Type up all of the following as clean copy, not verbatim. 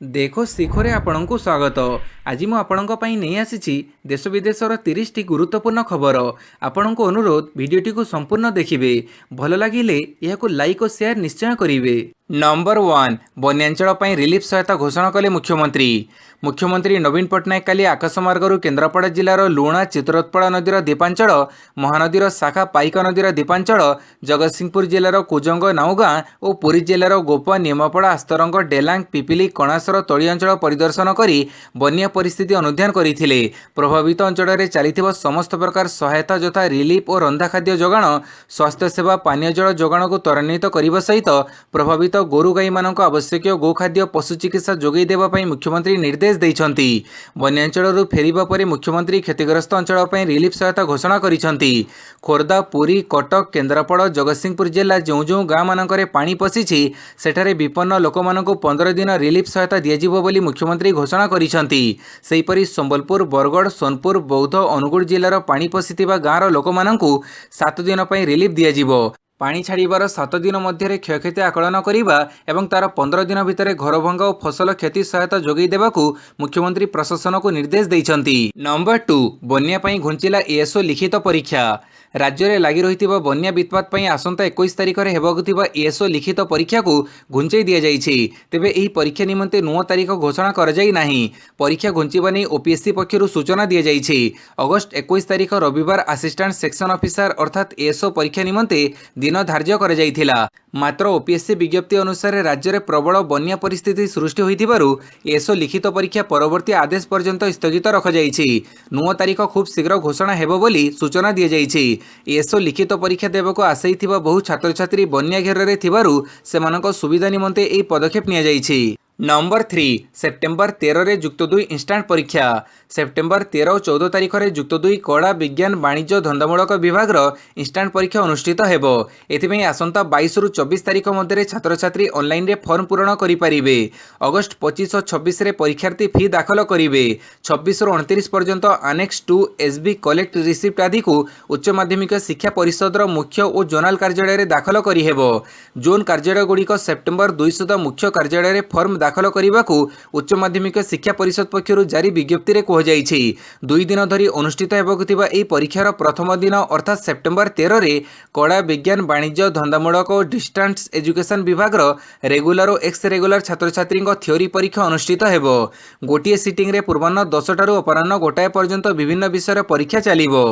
देखो शिखरे आपणଙ୍କୁ स्वागत। आज ମୁଁ ଆପଣଙ୍କ ପାଇଁ ନେଇ ଆସିଛି ଦେଶ ବିଦେଶର 30ଟି ଗୁରୁତ୍ୱପୂର୍ଣ୍ଣ ଖବର। ଆପଣଙ୍କୁ ଅନୁରୋଧ ଭିଡ଼ିଓଟିକୁ ସମ୍ପୂର୍ଣ୍ଣ ଦେଖିବେ। ଭଲ ଲାଗିଲେ ଏହାକୁ ଲାଇକ୍ ଓ ସେୟାର ନିଶ୍ଚୟ କରିବେ। नंबर 1 बन्यांचल ପାଇଁ रिलीफ सहायता घोषणा कले मुख्यमंत्री। मुख्यमंत्री नवीन पट्टनायक काली आकाशमार्गरू केन्द्रापड़ा जिलार लुणा चित्रोत्पला नदीर द्वीपांचल, महानदीर शाखा पाइका नदीर द्वीपांचल, जगतसिंहपुर जिलार कुजंग नाउगाँ और पुरी जिलार गोपा नियमपड़ा आस्तरंग डेलांग पिपिली कणासर तली अंचल परिदर्शन करी बन्या परिस्थिति अनुध्यान करथिले। प्रभावित अंचल में चली समस्त प्रकार सहायता यथा रिलीफ और रंधा खाद्य जोगाण, स्वास्थ्य सेवा, पानीय जल जोगाण को त्वरान्वित करने सहित प्रभावित गोरु गाई मान आवश्यक गोखाद्य पशु चिकित्सा जोगाई देवाई मुख्यमंत्री निर्देश देइछन्ति। बन्यांचलरू फेरिबा परे मुख्यमंत्री क्षतिग्रस्त अंचल पर रिलीफ सहायता घोषणा करिछन्ति। खोर्धा, पुरी, कटक, केन्द्रापड़ा, जगतसिंहपुर जिला जो जो गाँ मानकरे पानी पशिछि सेठारे विपन्न लोकमानंकु 15 दिन रिलीफ सहायता दियाजिबो बोली मुख्यमंत्री घोषणा करिछन्ति। सेहिपरि संबलपुर, बरगढ़, सोनपुर, बौद्ध, अनुगुळ जिलार पानी पशिथिबा गाँर लोकमानंकु 7 दिन पई रिलीफ दियाजिबो। पानी छाड़ीबार 7 दिन मध्य क्षयक्षति आकलन करने और तार 15 दिन भितर घरभंगा और फसल क्षति सहायता जोगाई देवाकू मुख्यमंत्री प्रशासन को निर्देश देइछन्ति। नंबर 2 बन्या पई घुंचिला एएसओ लिखित परीक्षा। राज्य में लगी रही बन्या वित्पात पर आसंता 21 तारिख में होगा एएसओ लिखित परीक्षा को घुंचाई दि जाइए। तेबे यही परीक्षा निमंते नुआ तारिख घोषणा कर जाई नाही। परीक्षा घुंचवा नहीं ओपीएससी पक्षर सूचना दि जाइए। अगस्ट 21 तारिख रविवार असिस्टेंट सेक्शन ऑफिसर अर्थात एएसओ परीक्षा निमंते दिन धार्य कर जाइथिला। मात्र ओपीएससी विज्ञप्ति अनुसार राज्य में प्रबल बन्या परिस्थिति सृष्टि होइथिबारु एएसओ लिखित परीक्षा परवर्ती आदेश पर्यंत स्थगित रखा जाइछि। नुआ तारिख खूब शीघ्र घोषणा हेबो बोली सूचना दि जाइछि। एएसओ लिखित परीक्षा देवको आसाइथिबा बहु छात्र छात्री बन्या घेରରେ थिबारु सेमानक सुविधा निमंते एही पदक्षेप निया जाइछि। नंबर 3 सेप्टेम्बर 13 रे जुक्त 2 इंस्टांट परीक्षा। सेप्टेम्बर 13 और 14 तारिख में जुक्त 2 कला विज्ञान वाणिज्य धंदामूलक विभाग इंस्टांट परीक्षा अनुष्ठित हेबो। एथिपई आसंता 22 रु 24 तारिख मध्य छात्र छात्री ऑनलाइन रे फॉर्म पूरण करि परिबे। अगस्ट 25 और 26 रे परीक्षार्थी फी दाखल करिवे। 26 रु 29 पर्यंत अनेक्स 2 एसबी कलेक्ट रिसिप्ट आदि को उच्च माध्यमिक शिक्षा परिषद मुख्य और जोनाल कार्यालय रे दाखल करि हेबो। जोन कार्यालय गुड़िक सेप्टेम्बर 2 सुधा मुख्य कार्यालय रे फॉर्म दाखल करने को उच्च माध्यमिक शिक्षा परिषद पक्षर जारी विज्ञप्ति में कहुଯାଇଛି। 2 दिन धरी अनुष्ठित होगा यह परीक्षार प्रथम दिन अर्थात सेप्टेम्बर 13 रे कला विज्ञान वाणिज्य धंदामूलक और डिस्टेंस एजुकेशन विभाग रेगुलर और एक्स रेगुलर छात्र छात्री थ्योरी परीक्षा अनुष्ठित हेबो। गोटे सिटिंग रे पूर्वाह्न 10 टारू अपराह्न 1 पर्यंत विभिन्न विषय परीक्षा चलिबो।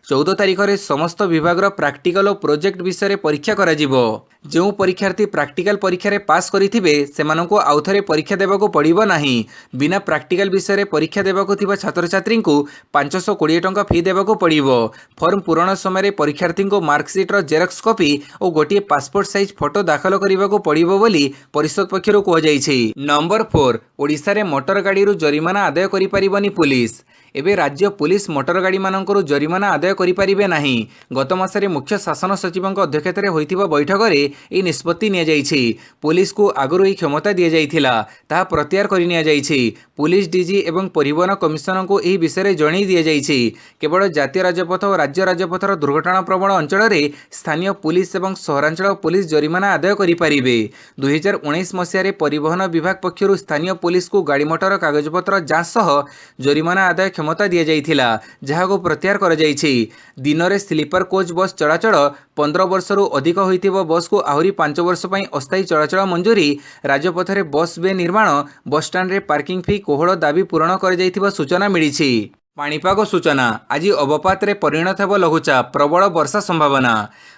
14 तारिख में समस्त विभाग प्रैक्टिकल और प्रोजेक्ट विषय परीक्षा करा जिवो। जो परीक्षार्थी प्रैक्टिकल परीक्षा रे पास करिथिबे सेमानंको आउथरे परीक्षा देबाको पड़िबो नाही। बिना प्रैक्टिकल विषय परीक्षा देबाको थिबा छात्र छात्री को 520 टंका फी देबाको पड़िबो। फॉर्म पूरण समय परीक्षार्थी को मार्कशीट रो जेरक्स कॉपी और गोटे पासपोर्ट साइज फोटो दाखल करबाको पड़िबो बोली परिषद पक्षरु कहुଯାଇଛି। नंबर 4 ओडिशा रे मोटर गाड़ी रु जरिमाना आदाय करि परिबनी पुलिस। एबे राज्य पुलिस मोटर गाड़ी मानकर जरिमाना आदाय करिपारिबे नाही। गत मासरे मुख्य शासन सचिव अध्यक्षतार होइथिबा बैठक में यह निष्पत्ति निया जाइछि। पुलिस को आगु यह क्षमता दि जाइथिला ताहा प्रत्याहार करि निया जाइछि। पुलिस डीजी एवं परिवहन कमिशनर को यह विषय जणाई दि जाइछि। केवल जातीय राजपथ और राज्य राजपथर दुर्घटना प्रवण अंचल में स्थानीय पुलिस एवं सहरांचल पुलिस जरिमाना आदाय करिपारिबे। 2019 मसीह परिवहन विभाग पक्षर स्थानीय पुलिस को गाड़ी मोटर कागजपत्र जांच सह जरिमाना आदाय क्षमता दि जाइथिला जहाको प्रत्याहार कर जाइछि। दिन में स्लीपर कोच बस चलाचल 15 वर्ष रु अधिक होइथिबा बस को आहरी 5 वर्ष पई अस्थायी चलाचल मंजूरी, राजपथरे बस बे निर्माण, बस स्टैंड रे पार्किंग फी कोहଳ दाबी पूरण कर जाइथिबा सूचना मिलिछि। पाणीपाग सूचना आज अवपात रे परिणत हेब लघुचाप, प्रबल वर्षा संभावना।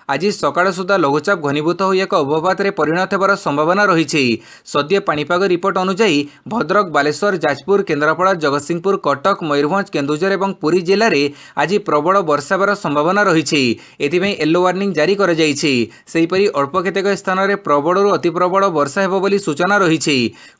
आज सकाळ सुधा लघुचाप घनीभूत हो एक अवपात रे परिणत हेबार संभावना रही। सद्य पाणीपाग रिपोर्ट अनुसार भद्रक, बालेश्वर, जाजपुर, केन्द्रापड़ा, जगतसिंहपुर, कटक, मयूरभंज, केन्दुझर और पुरी जिले में आज प्रबल वर्षा हेबार संभावना रही। एथिपई येलो वार्निंग जारी कर जाइछि। सेहिपरि अल्प केतेक स्थान में प्रबल रु अति प्रबल वर्षा हेबो बोली सूचना रही।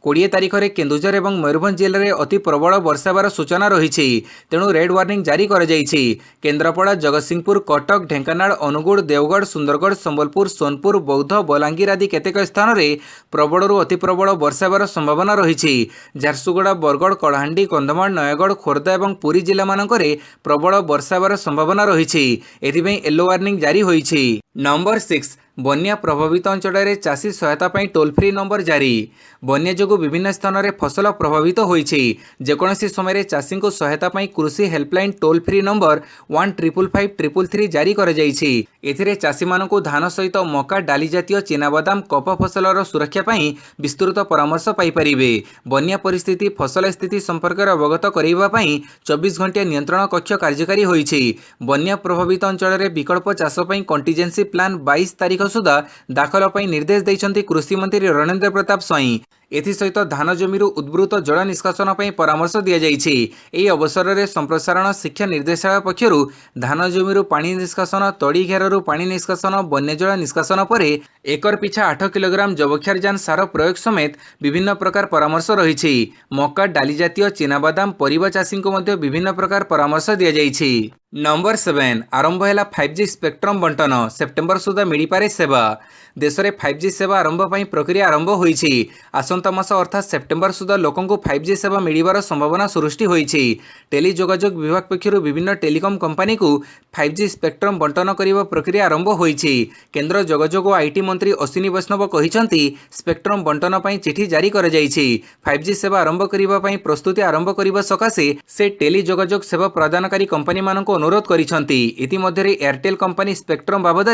20 तारिख में केन्दुझर और मयूरभंज जिले में अति प्रबल वर्षा हेबार सूचना रही। तेणु रेड वार्निंग जारी कर जाइछि। केन्द्रापड़ा, जगतसिंहपुर, कटक, ढेंकानाल, अनुगुळ, देवगढ़, सुंदरगढ़, संबलपुर, सोनपुर, बौद्ध, बलांगीर आदि केतेक स्थान में प्रबल रु अति प्रबल वर्षा हेबार संभावना रही। झारसुगुड़ा, बरगढ़, कलाहांडी, कंधमाल, नयगढ़, खोर्धा और पुरी जिला मानकरे प्रबल वर्षा हेबार संभावना रही। एथिपई येलो वार्निंग जारी होइछि। नंबर 6 बन्या प्रभावित अंचल चाषी सहायता पाई टोल फ्री नंबर जारी। बन्या जोगु विभिन्न स्थान में फसल प्रभावित होईछि। जेकोसी समय चाषी को सहायता पाई कृषि हेल्पलाइन टोल फ्री नंबर 155533 जारी कर जाइछि। एथिरे चाषी मानकु धान सहित मका डाली जातीय चिनाबादाम कपा फसलर सुरक्षा पाई विस्तृत परामर्श पाई परिबे। बन्या परिस्थिति फसल स्थिति संपर्क अवगत करबा पाई 24 घंटिया नियंत्रण कक्ष कार्यकारी होईछि। बन्या प्रभावित अंचल में विकल्प चाष पाई कंटीजेंसी प्लान 22 तारीख सुधा दाखल पाई निर्देश दैछन्ति कृषि मंत्री रणेंद्र प्रताप स्वाई। एसहित धान जमी उद्भूत जल निष्कासन पर परामर्श दि जाइछि। एही अवसर में संप्रसारण शिक्षा निर्देशालय पक्षर धान जमी पानी निष्कासन तड़ी घेरु पानी निष्कासन वन्यजल निष्कासन पर एकर पिछा 8 किलोग्राम जबक्षारजान सार प्रयोग समेत विभिन्न प्रकार परामर्श रही। मका डाली जातीय चिनाबादाम परिबा चाषी को विभिन्न प्रकार परामर्श दि जाइछि। नंबर 7 आरंभ है 5G स्पेक्ट्रम बंटन सेप्टेम्बर सुधा मिल पारे सेवा। देश में 5G सेवा आरंभ पर प्रक्रिया आरंभ होईछि। आसंता मास अर्थात सेप्टेम्बर सुधा लोकंकु 5G सेवा मिलिबार संभावना सृष्टि होईछि। टेली जोगाजोग विभाग पक्षर विभिन्न टेलीकॉम कंपनी को 5G स्पेक्ट्रम बंटन करने प्रक्रिया आरंभ होईछि। केंद्र जोगाजोग और आईटी मंत्री अश्विनी वैष्णव कहिसंति स्पेक्ट्रम बंटन पर चिठी जारी कर जाइछि। 5G सेवा आरंभ करने पर प्रस्तुति आरंभ करने सकाशे से टेली जोगाजोग सेवा प्रदानकारी कंपनी मानक अनुरोध करिसंति। इतिमध्ये एयरटेल कंपनी स्पेक्ट्रम बाबद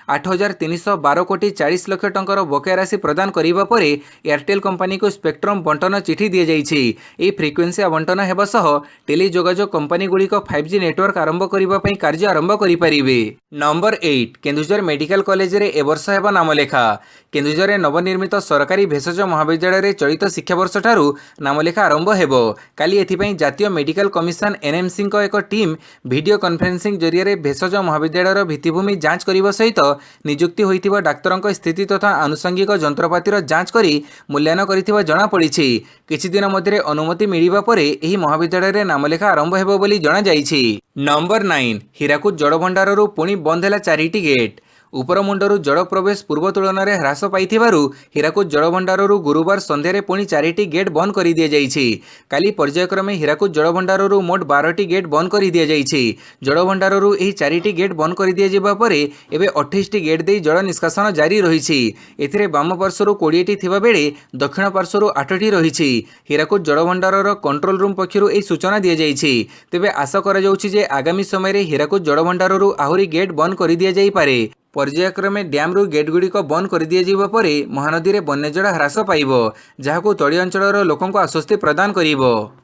8,312 कोटी 40 लाख टंकार बकाया राशि प्रदान करिबा परे एयरटेल कंपनी को स्पेक्ट्रम बंटन चिठी दि जाइछि। ए फ्रिक्वेन्सी आवंटन हेबा सह टेली जोगाजोग कंपनी गुड़िक 5G नेटवर्क आरंभ करिबा पई कार्य आरंभ करि परिबे। नंबर 8 केन्दुझर मेडिकल कॉलेज रे ए वर्ष हेबा नामलेखा। केन्दुझर रे नवनिर्मित सरकारी भेषज महाविद्यालय रे चलित शिक्षा वर्ष ठारू नामलेखा आरंभ हेबो। काली एथिपई जातीय मेडिकल कमिशन एनएमसी को एक टीम वीडियो कॉन्फ्रेंसिंग जरिए भेषज महाविद्यालय भित्तिभूमि जांच करने सहित नियुक्ति होइथिबा डाक्तरंक स्थिति तथा आनुषंगिक जंत्रपातिर जांच करी मूल्यांकन करिथिबा जणा पड़िछि। किछि दिन मध्य अनुमति मिलिबा परे एही महाविद्यालय रे नामलेखा आरंभ हेबो बोली जणा जाइछि। नंबर 9 हीराकुद जड़भंडाररू पुणी बंद है 4टी गेट। उपरमुंडरू जड़ प्रवेश पूर्व तुलन में ह्रास पाइथिबारु हीराकुद जड़भंडाररू गुरुवार संध्यारे पुणी 4टी गेट बंद कर दि जाइछि। काली पर्यायक्रमे हीराकुद जड़भंडाररू मोट 12टी गेट बंद कर दि जाइछि। जड़भंडाररू एही 4टी गेट बंद कर दि जाइबा परे एबे 28टी गेट दे जल निष्कासन जारी रहिछि। एथिरे बाम पार्श्वरू 20टी थिबा बेले दक्षिण पार्श्वरू 8टी रहिछि। हीराकुद जड़भंडारर कंट्रोल रूम पक्षरु एही सूचना दि जाइछि। तेबे आशा करा जाउछि जे आगामी समय रे हीराकुद जड़भंडाररू आहुरी गेट बंद कर दि जाई पारे। पर्यायक्रमे डैम्रु गेट गुड़िक बंद कर दि जाइबा परे महानदी रे वन्यजल ह्रास पाइब, जहाको तड़ी अंचलर लोकंको आश्वस्ति प्रदान करिब।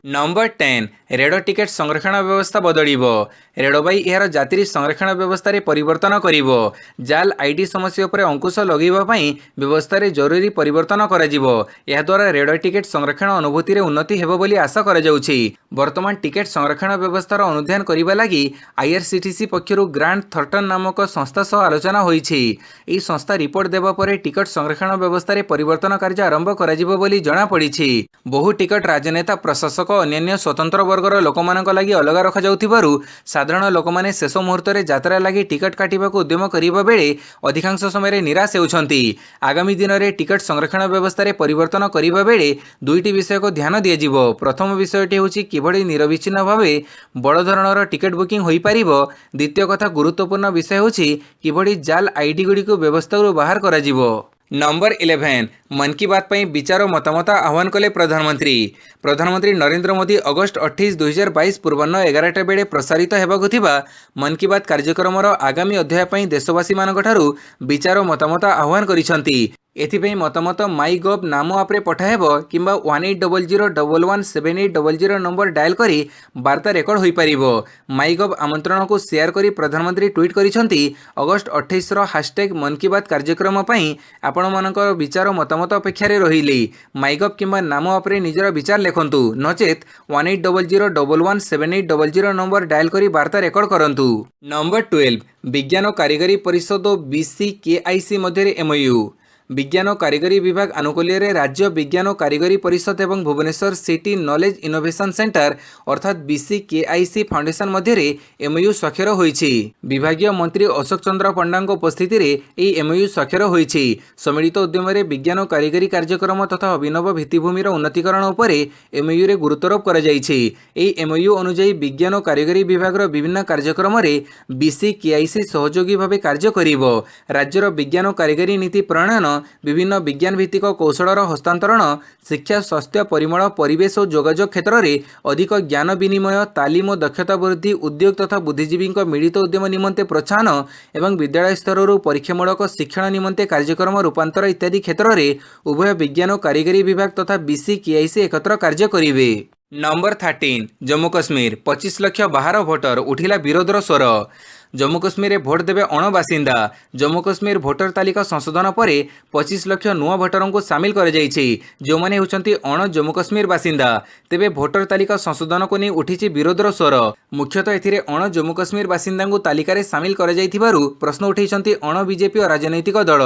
नंबर 10 रेड टिकेट संरक्षण व्यवस्था बदलिब। रेलबाई यार यात्री संरक्षण व्यवस्था रे परिवर्तन करिब। जाल आईडी समस्या पर अंकुश लगेबा पई व्यवस्था रे जरूरी परिवर्तन कराजिब। या द्वारा रेड टिकेट संरक्षण अनुभूति रे उन्नति हेबो बोली आशा करा जाउछि। वर्तमान टिकेट संरक्षण व्यवस्थार अनुध्यान करिबा लागि आईआरसीटीसी पक्षरु ग्रांड थर्टन नामक संस्था सह आलोचना होईछि। एही संस्था रिपोर्ट देबा परे टिकट संरक्षण व्यवस्था रे परिवर्तन कार्य आरंभ कराजिब बोली जणा पड़िछि। बहु टिकट राजनेता प्रशासक अन्य स्वतंत्र वर्गर लोकमानक लागि अलगा रखा जाउथिबारु साधारण लोकमाने शेष मुहूर्त रे यात्रा लागि टिकट काटिबाकू उद्यम करिबा बेले अधिकांश समय निराश हेउछन्ति। आगामी दिन में टिकट संरक्षण व्यवस्था रे परिवर्तन करिबा बेले दुईटी विषय को ध्यान दियाजिब। प्रथम विषयटी होछि किभଳି निरविच्छिन्न भावे बड़ धरणर टिकट बुकिंग होई पारिबो। द्वितीय कथा गुरुत्वपूर्ण विषय होछि किभଳି जाल आईडी गुडी को व्यवस्था बाहर कराजिबो। नंबर 11 मन की बात पर विचार और मतामत आह्वान कले प्रधानमंत्री नरेंद्र मोदी अगस्ट 28, 2022 पूर्वाह्न 11टा बेले प्रसारित हेबाकु थिबा मन की बात कार्यक्रमर आगामी अध्याय पर देशवासी मानक ठारू विचार और मतामत आह्वान करिसंति। एथिपई मतामत माई गव नाम आप्रे पठाहेब किंबा 1800117800 नंबर डायल करी वार्ता रेकर्ड होई परिबो। माई गव आमंत्रण को शेयर करी प्रधानमंत्री ट्वीट करिसंति अगस्ट 28 रो हैशटैग मन की बात कार्यक्रम पई आपण मानकर विचार मतामत अपेक्षा रे रहिली। माई गव किंबा नाम आप्रे निजर विचार लेखंतु, नचेत 1800117800 नंबर डायल करी वार्ता रेकर्ड करंतु। नंबर 12 विज्ञान और कारीगरी परिषद और बीसीकेआईसी मध्य एमओयू। विज्ञान और कारिगरी विभाग आनुकूल्य राज्य विज्ञान और कारिगरी परिषद एवं Bhubaneswar city knowledge innovation centre अर्थात बीसीकेआईसी फाउंडेशन मध्य एमओयू स्वाक्षर होईछि। विभागीय मंत्री अशोक चंद्र पंडा उपस्थिति रे एही एमओयू स्वाक्षर होईछि। सम्मिलित उद्यम रे विज्ञान और कारिगरी कार्यक्रम तथा अभिनव भित्तिभूमिर उन्नतीकरण उपरे एमओयू रे गुरुत्वारोप करा जाईछि। एही एमओयू अनुसार विज्ञान और कारिगरी विभागर विभिन्न कार्यक्रम रे बीसीकेआईसी सहयोगी भाव कार्य करिवो। राज्यर विज्ञान और कारिगरी नीति प्रणयन, विभिन्न विज्ञान भित्तिक कौशलर हस्तांतरण, शिक्षा, स्वास्थ्य, परिमल, परिवेश और जोगाजोग क्षेत्र में अधिक ज्ञान विनिमय, तालीम और दक्षता वृद्धि, उद्योग तथा बुद्धिजीवी मिलित उद्यम निमंते प्रोत्साहन एवं विद्यालय स्तर परीक्षामूलक शिक्षण निमंते कार्यक्रम रूपांतर इत्यादि क्षेत्र में उभय विज्ञान और कारिगरी विभाग तथा बीसीकेआईसी एकत्र कार्य करिवे। नंबर 13 जम्मू कश्मीर 25 लाख बाहर भोटर उठिला विरोधर स्वर। जम्मू कश्मीर में भोट देवे अण बासिंदा। जम्मू कश्मीर भोटर तालिका संशोधन पर 25 लाख नुआ भोटर को सामिल कर जो मैंने होती अण जम्मू कश्मीर बासिंदा। तेबे भोटर तालिका संशोधन को नहीं उठी विरोधर स्वर। मुख्यतः एथिरे अण जम्मू कश्मीर बासिंदा तालिकार सामिल कर प्रश्न उठाई अण बीजेपी और राजनैतिक दल।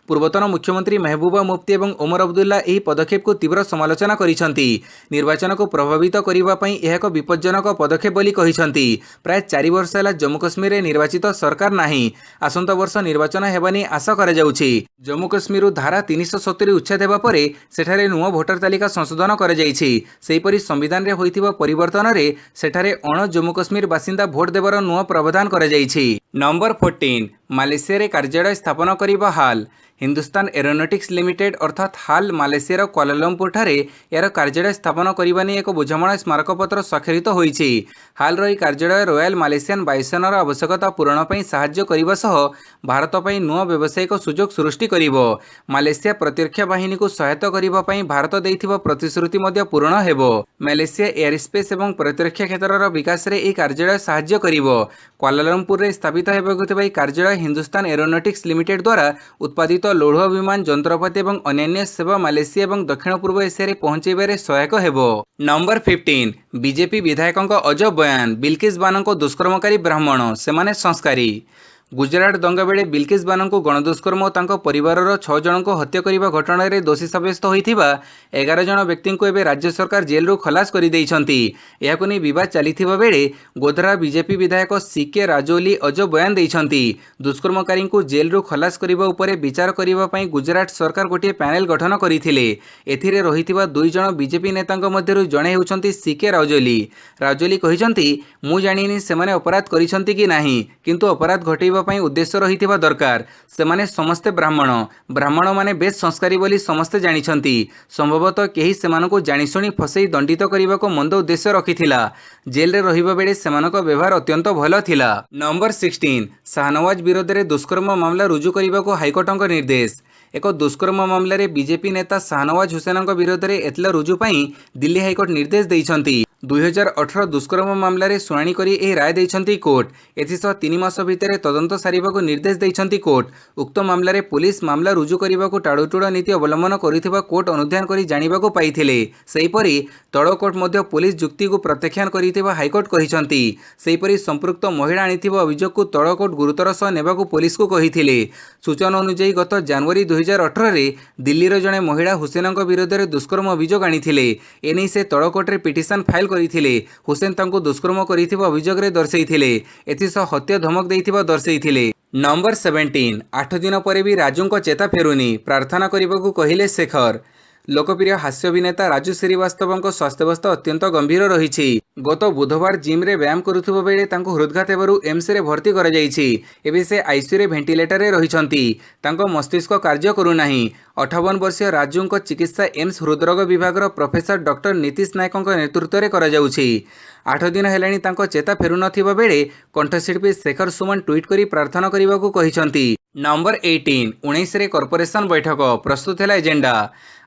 पूर्वतन मुख्यमंत्री महबूबा मुफ्ती और ओमर अब्दुल्ला यह पदक्षेप को तीव्र समालोचना करिसेंती। निर्वाचन को प्रभावित करने एक विपज्जनक पदक्षेप बोली कहिसेंती। प्राय 4 वर्ष है जम्मू कश्मीर में निर्वाचित सरकार नहीं। आसंता वर्ष निर्वाचन हेबानी आशा करा जाउछि। जम्मू कश्मीर धारा 370 उच्छेद हेबा परे सेठारे नुआ भोटर तालिका संशोधन करा जाइछि। सेहिपरि संविधान रे होइथिबा परिवर्तन रे सेठारे अण जम्मू कश्मीर बासिंदा भोट देवर नुआ प्रावधान करा जाइछि। नंबर 14 मालयेशिया रे कार्यालय स्थापन करिबा हाल। हिंदुस्तान एरोनॉटिक्स लिमिटेड अर्थात हाल मालयेशियार क्वालालंपुर ठारे यार कार्यालय स्थापन करने नहीं एक बुझामणा स्मारकपत्र स्वाक्षरित होईछि। हाल रही कार्यालय रॉयल मालयेशियन वायुसेनार आवश्यकता पूरण पर साहाय्य करने सह भारत पर नुआ व्यावसायिक सुजोग सृष्टि करिवो। मालयेशिया प्रतिरक्षा बाहिनी को सहायता करने भारत देइथिबा प्रतिश्रुति मध्य पूरण हेबो। मालयेशिया एयरस्पेस एवं प्रतिरक्षा क्षेत्रर विकास रे एक कार्यालय साहाय्य करिवो। क्वालालंपुर रे स्थापित हेबाकु थिबा कार्यालय हिंदुस्तान एरोनॉटिक्स लिमिटेड द्वारा उत्पादित लौह विमान जंत्रपाति और अन्य सेवा मालयेशिया और दक्षिण पूर्व एशिया पहुंचाइबारे सहायक हेबो। नंबर 15 बीजेपी विधायकों अजब बयान। बिल्किस बानो दुष्कर्मकारी ब्राह्मण सेमाने संस्कारी। गुजरात दंगा बेले बिल्किस बानो को गणदुष्कर्म और तांको परिवारर 6 जन को हत्या करने घटना रे दोषी सब्यस्त होइथिबा 11 जन व्यक्ति को एबे राज्य सरकार जेल रू खलास कर देइछंती। एहाको नै विवाद चलिथिबा बेले गोधरा बीजेपी विधायक सीके राजौली अजब बयान देइछंती। दुष्कर्मकारी को जेल रू खलास करबा उपरे विचार करबा पई गुजरात सरकार गोटे पैनल गठन करिथिले। एथिरे रहिथिबा 2 जन बीजेपी नेतांक मध्यरु जणे हेउछंती सीके राजौली। राजौली कहिछंती मु जानिनी सेमाने अपराध करिछंती कि नाही, किंतु अपराध घटै उद्देश्य रही दरकार। सेमाने समस्ते ब्राह्मण। ब्राह्मण माने बेस संस्कारी बोली समस्ते जानिछंती। संभवतः केही सेमानको जानिशुणी फसई दंडित करने को मंद उद्देश्य रखिथिला। जेल रे रहिबा बेले सेमानको व्यवहार अत्यंत भल थिला। नंबर 16 शाहनवाज विरोध में दुष्कर्म मामला रुजु करने को हाइकोर्टक निर्देश। एक दुष्कर्म मामलें बीजेपी नेता शाहनवाज हुसैन विरोध में एतला रुजु पाई दिल्ली हाइकोर्ट निर्देश देइछंती। 2018 दुष्कर्म मामलें शुणाणी करी एही राय देइछंती कोर्ट। एथिसह 3 मास भितर तदंत सारिबाकू निर्देश देइछंती कोर्ट। उक्त मामलें पुलिस मामला रुजु करने टाड़ुटुड़ नीति अवलंबन करिथिबा कोर्ट अनुध्यान करी जानिबाकू पाइथिले। सेहिपरि तळ कोर्ट मध्य पुलिस जुक्ति को प्रत्याख्यान करिथिबा हाइकोर्ट कहिछंती। सेहिपरि संपृक्त महिला आनिथिबा अभियोग को तळ कोर्ट गुरुतर सह नेबाकू पुलिस को कहिथिले। सूचना अनुसार गत जनवरी 2018 रे दिल्लीर जणे महिला हुसैनक विरोध में दुष्कर्म अभियोग आनिथिले। एनै से तळ कोर्ट रे पिटिशन फाइल करिथिले। हुसैन तांको दुष्कर्म करिथिबा अभियोग रे दर्शाइथिले। एथिसह हत्या धमक देइथिबा दर्शाइथिले। नंबर 17 8 दिन पर भी राजू चेता फेरुनी। प्रार्थना करने कहिले शेखर। लोकप्रिय हास्य अभिनेता राजू श्रीवास्तव स्वास्थ्यावस्था अत्यंत गंभीर रही। गत बुधवार जिम रे व्यायाम करुवा बेले तांको हृदघात हेबारु एम्स रे भर्ती करा जायछि। एबे से आईसीयू रे भेंटिलेटर रे रहिछंती। तांको मस्तिष्क कार्य करुनाही। 58 वर्षीय राजू चिकित्सा एम्स हृदरोग विभाग प्रोफेसर डॉक्टर नीतीश नायक नेतृत्व में करा जाउछि। 8 दिन हेलाणी तांको चेता फेरु नथिबा बेले कंठशिल्पी शेखर सुमन ट्वीट करी प्रार्थना करने को कहिछंती। नंबर 18 19 रे कॉर्पोरेशन बैठक प्रस्तुत है एजेंडा।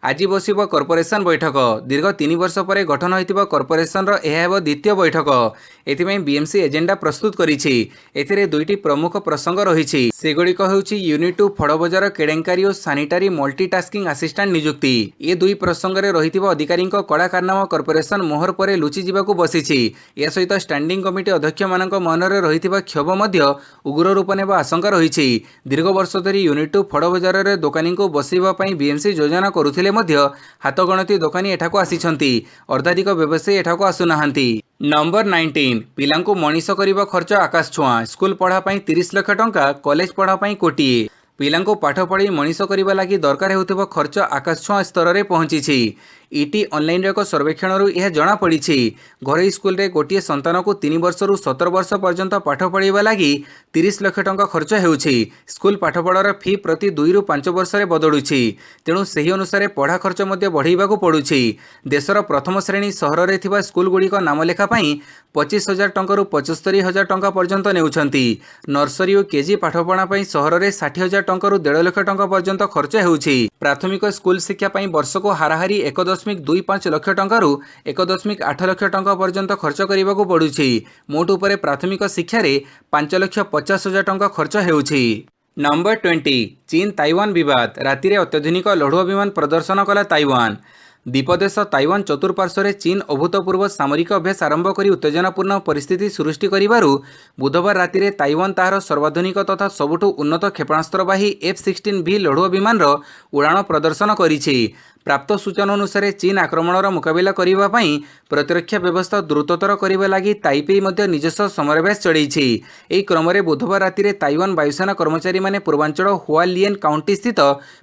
आज बसिब कॉर्पोरेशन बैठक दीर्घ 3 वर्ष पर गठन होइतिबा कॉर्पोरेशन यह हेब द्वितीय बैठक। एथिପାଇଁ बीएमसी एजेंडा प्रस्तुत करिछि। एथिरे दुईटी प्रमुख प्रसंग रहिछि। सेगुड़िक हेउछि यूनिट 2 फड़बजार केडेंकारी और सानिटारी मल्टीटास्किंग असिस्टेंट नियुक्ति। ए दुई प्रसंग रे रहितिबा अधिकारी कड़ा कारनामा कॉर्पोरेशन मोहर पर लुचि जीवाकू बसिछि। या सहित स्टैंडिंग कमिटी अध्यक्ष मानक मनरे रहितिबा क्षोभ मध्य उग्र रूप नेबा आशंका रहिछि। दीर्घ वर्ष धरि यूनिट 2 फड़बजार रे दोकानी को बसैबा पई बीएमसी योजना करुथिले हाथ गणती दोकानी एठाकू आसिछंती। अर्धाधिक व्यवसायी एठाकू आसुनाहांती। नंबर 19 पिलांकू मनीष करिबा खर्च आकाश छुआ। स्कूल पढ़ा पई 30 लाख टंका, कॉलेज पढ़ा पई कोटिए। पिलांकू पाठ पढ़ी मनीष करने लगी दरकार होउथिबा खर्च आकाश छुआ स्तर में पहुंची। इटी ऑनलाइन एक सर्वेक्षण यह जमापड़ी घर स्कूल रे गोटे संतान को 3 वर्ष रु 17 वर्ष पर्यंत पाठ पढ़ाइबा लगी 30 लाख टंका खर्च होउछि। स्कूल पाठपढ़ार फी प्रति 2 रु 5 वर्ष रे बदलुछि। तेणु सही अनुसार पढ़ा खर्च मध्य बढ़ाइबाकू पड़ुछि। देशर प्रथम श्रेणी सहर रे थिबा स्कूल गुड़िक नामलेखा पई 25,000 टंका रु 75,000 टंका पर्यंत नेउछंती। नर्सरी और केजी पाठपढ़ा पई सहर रे 60,000 टंका रु 1.5 लाख टंका पर्यंत खर्च होउछि। प्राथमिक स्कूल शिक्षा पई वर्ष को हाराहारी 1.25 लाख टंका रु 1.8 लाख टंका पर्यंत खर्च करने पड़ुछि। मोट उपरे प्राथमिक शिक्षा रे 5,50,000 टंका खर्च होउछि। नंबर 20 चीन ताइवान विवाद। राति रे अत्याधुनिक लढ़ुआ विमान प्रदर्शन कला ताइवान। द्वीपदेश ताइवान चतुर्पार्श्व चीन अभूतपूर्व सामरिक अभ्यास आरंभ कर उत्तेजनापूर्ण परिस्थिति सृष्टि करिबारु बुधवार राति रे ताइवान ताहार सर्वाधुनिक तथा सबुठु उन्नत क्षेपणास्त्रवाही F-16V लढ़ुआ विमान उड़ाण प्रदर्शन करिछि। प्राप्त सूचना अनुसार चीन आक्रमणर मुकाबिला करिबा पई प्रतिरक्षा व्यवस्था द्रुततर करिबा लागि ताइपेई मध्य निजस्व समराभ्यास चढ़ाइछि। एही क्रम रे बुधवार राति रे ताइवान वायुसेना कर्मचारी माने पूर्वांचल हुआलियन काउंटी स्थित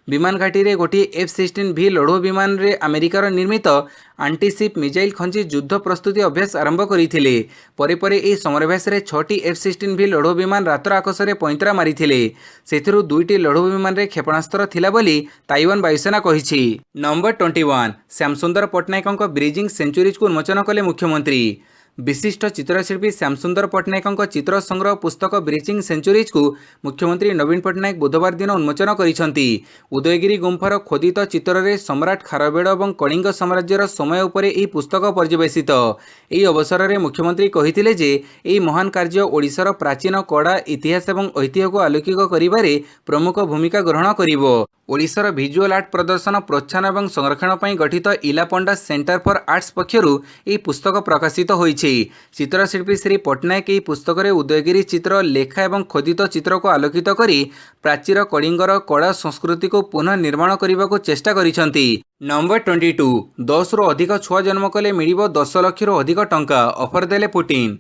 विमान घाटी रे गोटे F-16V लढ़ुआ विमान रे अमेरिकार निर्मित आंटीशिप मिसाइल खंजी युद्ध प्रस्तुति अभ्यास आरंभ करथिले। परे परे एही समराभ्यास रे 6टी F-16V लढ़ुआ विमान रातर आकाश रे पैंतरा मारिथिले। सेथिरु 2टी लढ़ुआ विमान रे क्षेपणास्त्र थिला बोली ताइवान वायुसेना कहिछि। Number 21 Shyamsundar Pattanaik bridging centuries को उन्मोचन कले मुख्यमंत्री। विशिष्ट चित्रशिल्पी श्यामसुंदर पट्टनायक चित्र संग्रह पुस्तक ब्रिजिंग सेंचुरीज को मुख्यमंत्री नवीन पट्टनायक बुधवार दिन उन्मोचन करिसंती। उदयगिरी गुंफार खोदित चित्र रे सम्राट खारवेड़ और कलिंग साम्राज्यर समय उपरे एही पुस्तक पर्यवेसित। एही अवसर में मुख्यमंत्री कहिथिले जे एही महान कार्य ओडिशार प्राचीन कला इतिहास और ऐतिह्य को आलोकित करिबारे प्रमुख भूमिका ग्रहण करिवो। ओडिशार भिजुअल आर्ट प्रदर्शन प्रोत्साहन और संरक्षण पर गठित इला पंडा सेंटर फॉर आर्ट्स पक्षरु एही पुस्तक प्रकाशित होइछि। चित्रशिल्पी श्री पट्टनायक एही पुस्तक रे उदयगिरी चित्र लेखा और खोदित चित्र को आलोकित करी प्राचीर कलिंगर कला संस्कृति को पुनः निर्माण करने को चेष्टा करिसंती। नंबर 22 10 रु अधिक छुआ जन्म कले मिलिबो 10 लाख रु अधिक टंका, ऑफर देले पुतिन।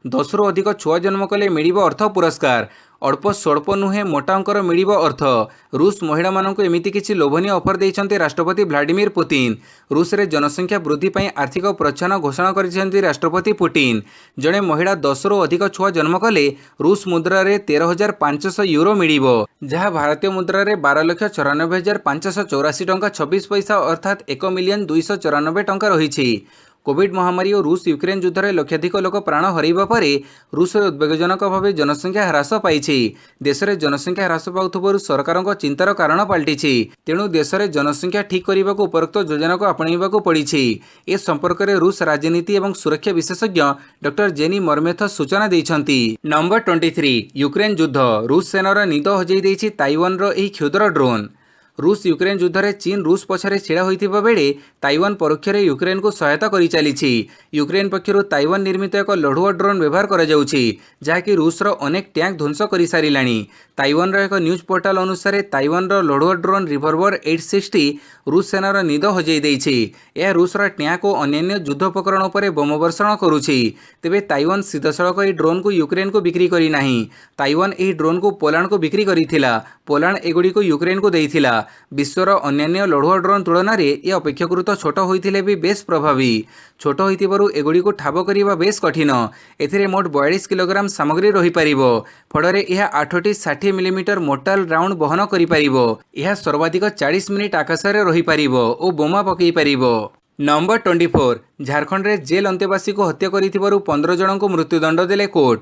10 रु अधिक छुआ जन्म कले मिलिबो अर्थ पुरस्कार। अल्प स्वल्प नुहे मोटा अंकर मिलिबो अर्थ। रूस महिला मानक एमिति किछि लोभनीय ऑफर देइछन्ति राष्ट्रपति व्लादिमीर पुतिन। रूस रे जनसंख्या वृद्धि पई आर्थिक प्रोत्साहन घोषणा करिसेंति राष्ट्रपति पुतिन। जणे महिला 10 रु अधिक छुआ जन्म कले रूस मुद्रा रे 13,500 यूरो मिलिबो, जहा भारतीय मुद्रा रे 12,94,584 टंका 26 पैसा अर्थात 1,294,000 टंका रहिछि। कोविड महामारी और रूस यूक्रेन युद्ध में लक्षाधिक लोक प्राण हरइबा परे रूस उद्वेगजनक भाव जनसंख्या ह्रास पाइछि। देश में जनसंख्या ह्रास पाउथबारु सरकारक चिंतार कारण पलटिछि। तेणु देश में जनसंख्या ठीक करने को उपरोक्त योजना को आपणैबाकू पड़िछि। ए संपर्क में रूस राजनीति और सुरक्षा विशेषज्ञ डॉक्टर जेनी मर्मेथ सूचना दैछन्ति। नंबर 23 यूक्रेन युद्ध। रूस सेनार निद हजई दैछि ताइवान एही क्षुद्र ड्रोन। रूस यूक्रेन युद्ध में चीन रूस पछरे छिड़ा होइथिबा बेले ताइवान परोक्ष यूक्रेन को सहायता करि चलिछि। यूक्रेन पक्षरु ताइवान निर्मित एक लढ़ुआ ड्रोन व्यवहार करा जाउछि, जहाँकि रूसर अनेक टैंक ध्वंस कर सारिलाणी। ताइवान एक न्यूज पोर्टाल अनुसार ताइवान लढ़ुआ ड्रोन रिवॉल्वर 860 रूस सेनार निद हजई दैछि। यह रूसर टैंक और अन्य युद्धोपकरण पर बोम वर्षण करुछि। तेबे ताइवान सीधासलख एही ड्रोन को यूक्रेन को बिक्री करि नाही। ताइवान एही ड्रोन को पोलैंड को बिक्री करिथिला। पोलैंड एगुडी को यूक्रेन को देइथिला। विश्वर अन्य लढ़ुआ ड्रोन तुलन में यह अपेक्षाकृत छोट होइथिले भी बेस प्रभावी। छोट होइथिबारु एगुडी को ठाब करिबा बेस कठिन। एथिरे मोट 42 किलोग्राम सामग्री रही पारिबो। फଳରେ यह 8टी 60 मिलीमीटर मोटाल राउंड बहन करि पारिबो। यह सर्वाधिक 40 मिनिट आकाश में रही पारिबो और बोमा पकई पारिबो। नंबर 24 झारखंड रे जेल अंतेवासी को हत्या करिथिबारु 15 जन को मृत्युदंड देले कोर्ट।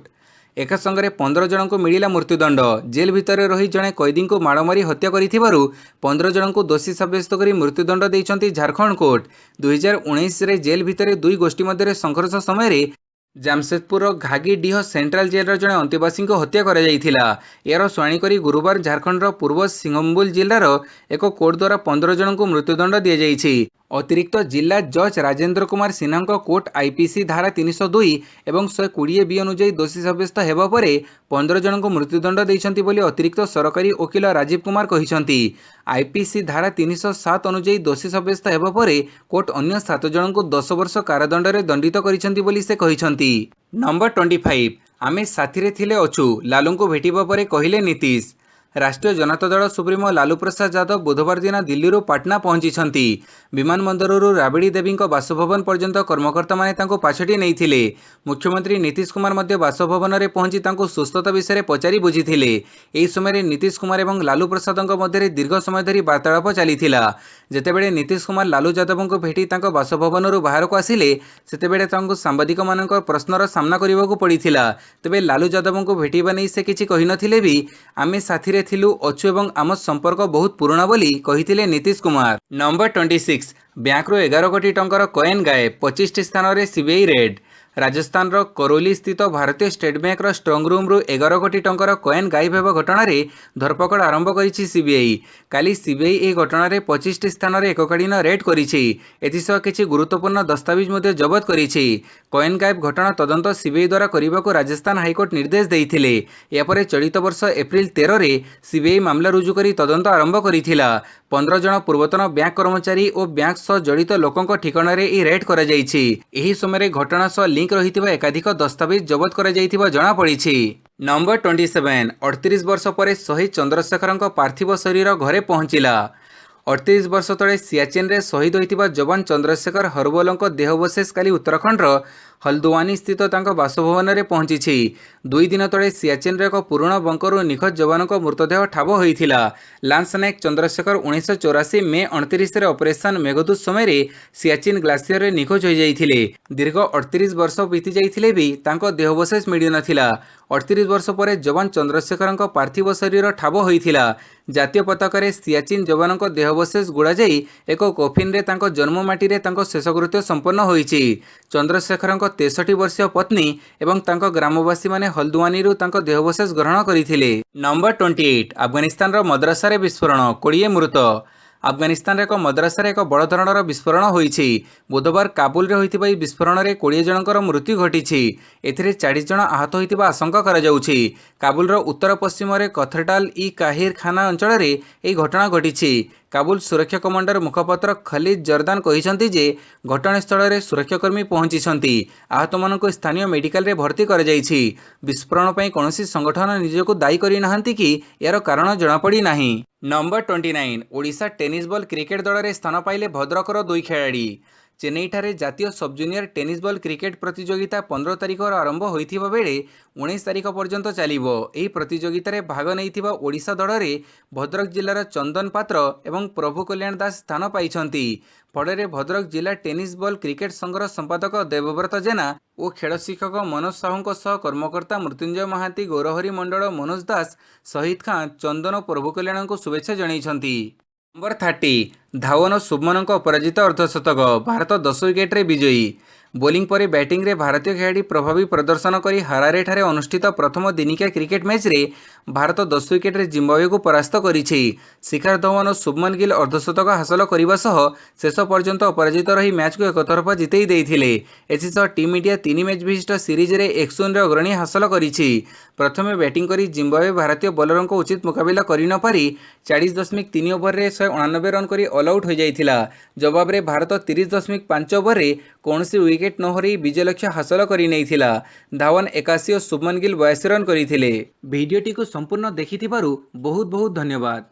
एक संगे 15 जन को मिला मृत्युदंड। जेल भितर रही जड़े कैदी को माड़ मारी हत्या कर 15 जन को दोषी सब्यस्त कर मृत्युदंड देइछंती झारखंड कोर्ट। 2019 रे जेल भितर दुई गोष्ठी मध्य संघर्ष समय जामशेदपुर घागीडीह सेंट्रल जेल जड़े अंतेवासी हत्या कर यार शुणी कर गुरुवार झारखंड पूर्व सिंहम्बुल जिलार एक कोर्ट द्वारा 15 जन को मृत्युदंड दि जाइछि। अतिरिक्त जिला जज राजेंद्र कुमार सिन्हा कोर्ट आईपीसी धारा 302 एवं 120 बी अनुଯାୟୀ दोषी सब्यस्त हेबा परे 15 जन को मृत्युदंड देइछंती बोली अतिरिक्त सरकारी वकील राजीव कुमार कहिसंती। आईपीसी धारा 307 अनुଯାୟୀ दोषी सब्यस्त हेबा परे कोर्ट अन्य 7 जन को 10 वर्ष कारादंड रे दंडित करिसंती बोली से कहिसंती। नंबर 25 आमे साथी रे थिले अछु लालू को भेटिबा परे कहिले नीतीश। राष्ट्रीय जनता दल सुप्रीमो लालू प्रसाद यादव बुधवार दिन दिल्ली पाटना पहुंची। विमानबंदर राबड़ी देवी बासभवन पर्यंत कर्मकर्ता माने पाछटी नहीं। मुख्यमंत्री नीतीश कुमार मध्य बासभवन में पहुंची सुस्थता विषय पचारि बुझीथिले। एही समय नीतीश कुमार और लालू प्रसाद मध्य दीर्घ समय धरी वार्तालाप चलीथिला। जेतेबेले नीतीश कुमार लालू यादव को भेटी बासभवन बाहर को आसिले सेतेबेले सांबादिक मानक प्रश्नर सामना करने को पड़ीथिला। तेबे लालू यादव को भेटिबा नहीं से किछि कहि नथिले भी आमे साथी रे थिलु अछु एवं आम संपर्क बहुत पुराना बोली कहिथिले नीतीश कुमार। नंबर 26 बैंक 11 कोटी टंकार कॉइन गायब 25 स्थान में सीबीआई रेड। राजस्थान करौली स्थित भारतीय स्टेट बैंक स्ट्रंग रूम 11 कोटी टंकार कॉइन गायब होगा घटना धरपकड़ आरंभ करिछि सीबीआई। काली सीबीआई ए घटना 25 स्थान में एककालीन रेड करिछि। एथिसह किछि गुरुत्वपूर्ण दस्तावेज मध्य जबत करिछि। कॉइन गायब घटना तदंत सीबीआई द्वारा करने को राजस्थान हाईकोर्ट निर्देश देइथिले। यापर चलित वर्ष एप्रिल 13 रे सीबीआई मामला रुजु करी तदंत आरंभ करिथिला। 15 जन पूर्वतन बैंक कर्मचारी और बैंक सह जड़ित लोकों ठिकाना रेड करा जाइछि। एही समय घटना सह लिंक रहिथिबा एकाधिक दस्तावेज जबत करा जाइथिबा जणा पड़िछि। नंबर 27 38 वर्ष पर शहीद चंद्रशेखर पार्थिव शरीर घरे पहुंचिला। 38 वर्ष तले सियाचिन रे शहीद होइतिबा जवान चंद्रशेखर हरबोल देहावशेष काली उत्तराखंड हल्द्वानी स्थित बासभवन में पहुंची। 2 दिन तले सियाचिन रे एक पुराण बंकरु निखोज जवान मृतदेह ठाब होइथिला। लांस नायक चंद्रशेखर 1984 मे 29 रे ऑपरेशन मेघदूत समय सियाचिन ग्लासियर रे निखोज हो जाइथिले। दीर्घ 38 वर्ष बीती जाइथिले भी तांको देहावशेष मिली नथिला। 38 वर्ष पर जवान चंद्रशेखर पार्थिव शरीर ठाब होइथिला। जातीय पताका सियाचिन जवान देहावशेष गुड़ा जाई एक कॉफिन रे तांको जन्ममाटी रे तांको शेषकृत्य संपन्न होइछि। चंद्रशेखर 63 वर्षीय पत्नी एवं तांको ग्रामवासी माने हल्द्वानी तांको देहावशेष ग्रहण करथिले। नंबर 28 अफगानिस्तान रो मद्रासा रे विस्फोरण 20 मृत। अफगानिस्तान एक मद्रासा एक बड़ धरणर विस्फोरण होइछि। बुधवार काबुल रे होइतिबा ई विस्फोरण रे 20 जनकर मृत्यु घटिछि। एथिरे 40 जन आहत होइतिबा आशंका करा जाउछि। काबुल रो उत्तर पश्चिम रे कथरटाल ई काहिर खाना अंचल रे एही घटना घटिछि। काबुल सुरक्षा कमांडर मुखपात्र खलीद जर्दान कहिसंती जे घटनास्थल रे सुरक्षाकर्मी पहुंचिसंती। आहत मानक स्थानीय मेडिकल रे भर्ती करा जाइछि। विस्फोरण पई कोनोसी संगठन निजको दायी करि नाहंती कि यार कारण जणा पड़ी नाही। Number 29 Odisha tennis ball cricket दल रे स्थान पाइले भद्रकर 2 खेलाड़ी। चेन्नई ठारे जातीय सब जूनियर टेनिस बॉल क्रिकेट प्रतियोगिता 15 तारिख आरंभ होइथिबा बेले 19 तारिख पर्यंत चलिबो। एही प्रतियोगिता रे भाग नैथिबा ओडिशा दल रे भद्रक जिलार चंदन पात्र एवं प्रभु कल्याण दास स्थान पाइछंती। फଳରେ भद्रक जिला टेनिस बॉल क्रिकेट संघर संपादक देवव्रत जेना और खेल शिक्षक मनोज साहू सह कर्मकर्ता मृत्युंजय महांती गौरहरी मंडल मनोज दास शहीद खां चंदन प्रभु कल्याण को शुभेच्छा जणाइछंती। नंबर 30 धावन शुभमन अपराजित अर्धशतक भारत 10 विकेट रे विजयी। बोलिंग पर बैटिंग रे भारतीय खेलाड़ी प्रभावी प्रदर्शन करी हरारे ठारे अनुष्ठित प्रथम दिनिकिया क्रिकेट मैच रे भारत 10 विकेट रे जिम्बाब्वे को परास्त करिछि। शिखर धवन और शुभमन गिल अर्धशतक हासिल करने सह शेष पर्यंत अपराजित रही मैच को एकतरफा जितेई देइथिले। एथिसह टीम इंडिया 3 मैच विशिष्ट सीरीज रे 1-0 रे अग्रणी हासिल करिछि। प्रथमे बैटिंग करी जिम्बाब्वे भारतीय बॉलरों को उचित मुकाबला करि न पारि 40.3 ओवर रे 189 रन करी ऑल आउट हो जाइथिला। जवाब रे भारत 30.5 ओवर रे कोनसी विकेट न हरी विजय लक्ष्य हासिल करि नैथिला। धावन 81 और शुभमन गिल 82 रन करथिले। वीडियोटी को संपूर्ण देखिथिबारु बहुत बहुत धन्यवाद।